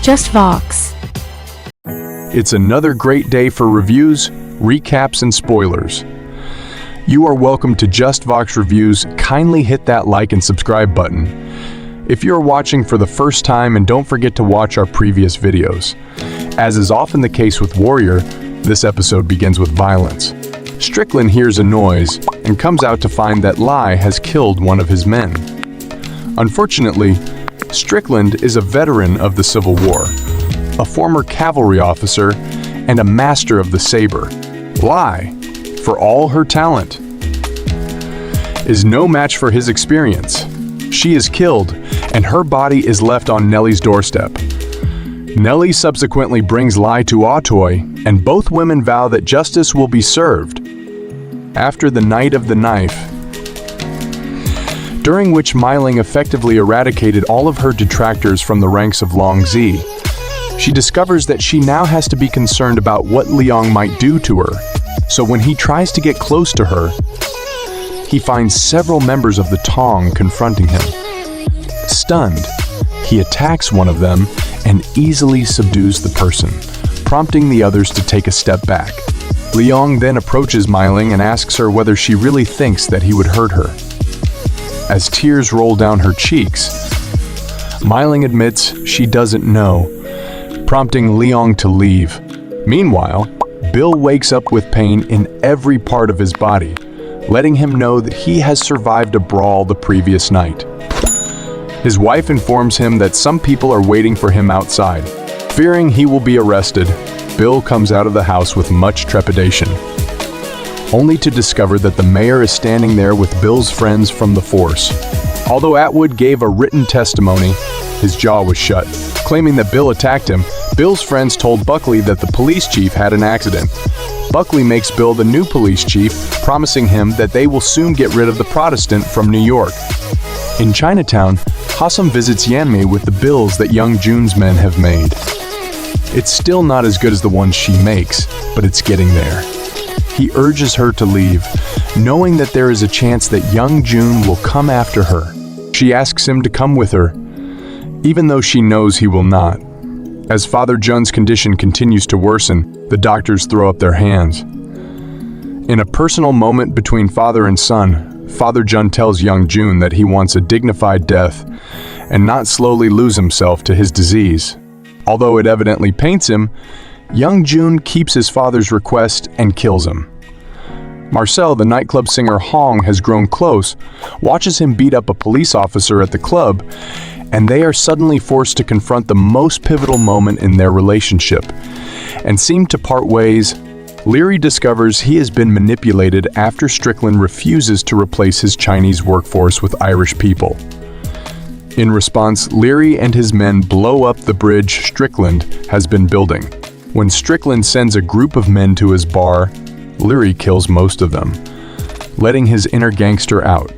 Just Vox. It's another great day for reviews, recaps, and spoilers. You are welcome to Just Vox Reviews. Kindly hit that like and subscribe button if you're watching for the first time, and don't forget to watch our previous videos. As is often the case with Warrior, this episode begins with violence. Strickland hears a noise and comes out to find that Lai has killed one of his men. Unfortunately, Strickland is a veteran of the Civil War, a former cavalry officer, and a master of the saber. Lai, for all her talent, is no match for his experience. She is killed, and her body is left on Nellie's doorstep. Nellie subsequently brings Lai to Auteuil, and both women vow that justice will be served. After the Night of the Knife, during which Liang effectively eradicated all of her detractors from the ranks of Liang, she discovers that she now has to be concerned about what Liang might do to her. So when he tries to get close to her, he finds several members of the Tongs confronting him. Stunned, he attacks one of them and easily subdues the person, prompting the others to take a step back. Liang then approaches Liang and asks her whether she really thinks that he would hurt her. As tears roll down her cheeks, Liang admits she doesn't know, prompting Liang to leave. Meanwhile, Bill wakes up with pain in every part of his body, letting him know that he has survived a brawl the previous night. His wife informs him that some people are waiting for him outside. Fearing he will be arrested, Bill comes out of the house with much trepidation, only to discover that the mayor is standing there with Bill's friends from the force. Although Atwood gave a written testimony, his jaw was shut. Claiming that Bill attacked him, Bill's friends told Buckley that the police chief had an accident. Buckley makes Bill the new police chief, promising him that they will soon get rid of the Protestant from New York. In Chinatown, Sahm visits Yanmei with the bills that Young Jun's men have made. It's still not as good as the ones she makes, but it's getting there. He urges her to leave, knowing that there is a chance that Young Jun will come after her. She asks him to come with her, even though she knows he will not. As Father Jun's condition continues to worsen, the doctors throw up their hands. In a personal moment between father and son, Father Jun tells Young Jun that he wants a dignified death and not slowly lose himself to his disease. Although it evidently pains him, Young Jun keeps his father's request and kills him. Marcel, the nightclub singer Hong, has grown close, watches him beat up a police officer at the club, and they are suddenly forced to confront the most pivotal moment in their relationship, and seem to part ways. Leary discovers he has been manipulated after Strickland refuses to replace his Chinese workforce with Irish people. In response, Leary and his men blow up the bridge Strickland has been building. When Strickland sends a group of men to his bar, Leary kills most of them, letting his inner gangster out.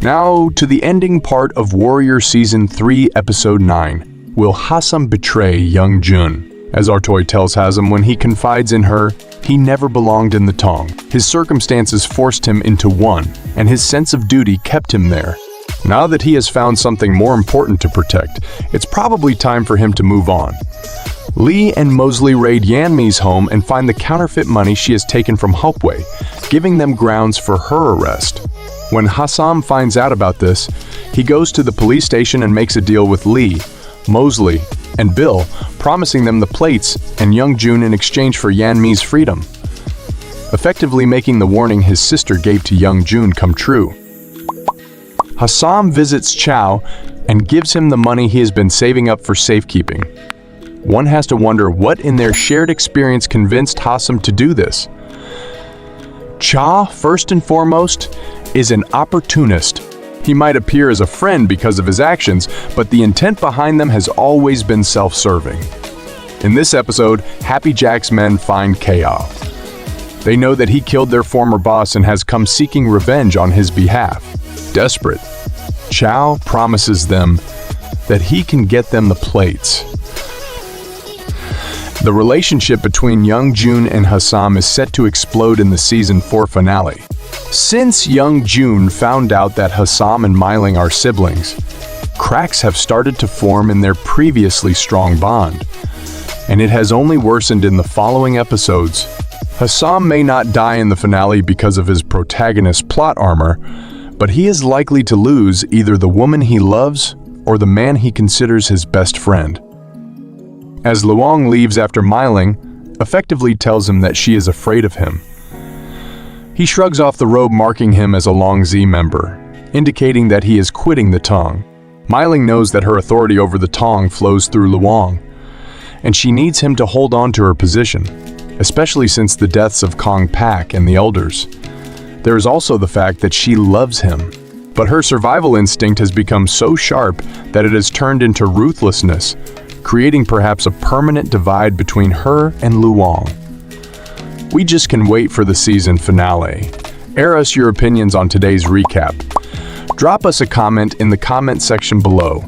Now to the ending part of Warrior Season 3, Episode 9. Will Sahm betray Young Jun? As Auteuil tells Sahm when he confides in her, he never belonged in the Tongs. His circumstances forced him into one, and his sense of duty kept him there. Now that he has found something more important to protect, it's probably time for him to move on. Lee and Mosley raid Yanmei's home and find the counterfeit money she has taken from Hopeway, giving them grounds for her arrest. When Sahm finds out about this, he goes to the police station and makes a deal with Lee, Mosley, and Bill, promising them the plates and Young Jun in exchange for Yanmei's freedom, effectively making the warning his sister gave to Young Jun come true. Sahm visits Chow and gives him the money he has been saving up for safekeeping. One has to wonder what in their shared experience convinced Sahm to do this. Cha, first and foremost, is an opportunist. He might appear as a friend because of his actions, but the intent behind them has always been self-serving. In this episode, Happy Jack's men find Kao. They know that he killed their former boss and has come seeking revenge on his behalf. Desperate, Chow promises them that he can get them the plates. The relationship between Young Jun and Sahm is set to explode in the Season 4 finale. Since Young Jun found out that Sahm and Liang are siblings, cracks have started to form in their previously strong bond. and it has only worsened in the following episodes. Sahm may not die in the finale because of his protagonist's plot armor, but he is likely to lose either the woman he loves or the man he considers his best friend. As Liang leaves after Liang effectively tells him that she is afraid of him. He shrugs off the robe, marking him as a Longzi member, indicating that he is quitting the Tong. Liang knows that her authority over the Tong flows through Liang, and she needs him to hold on to her position, especially since the deaths of Kong Pak and the elders. There is also the fact that she loves him, but her survival instinct has become so sharp that it has turned into ruthlessness, creating perhaps a permanent divide between her and Liang. We just can wait for the season finale. Air us your opinions on today's recap. Drop us a comment in the comment section below.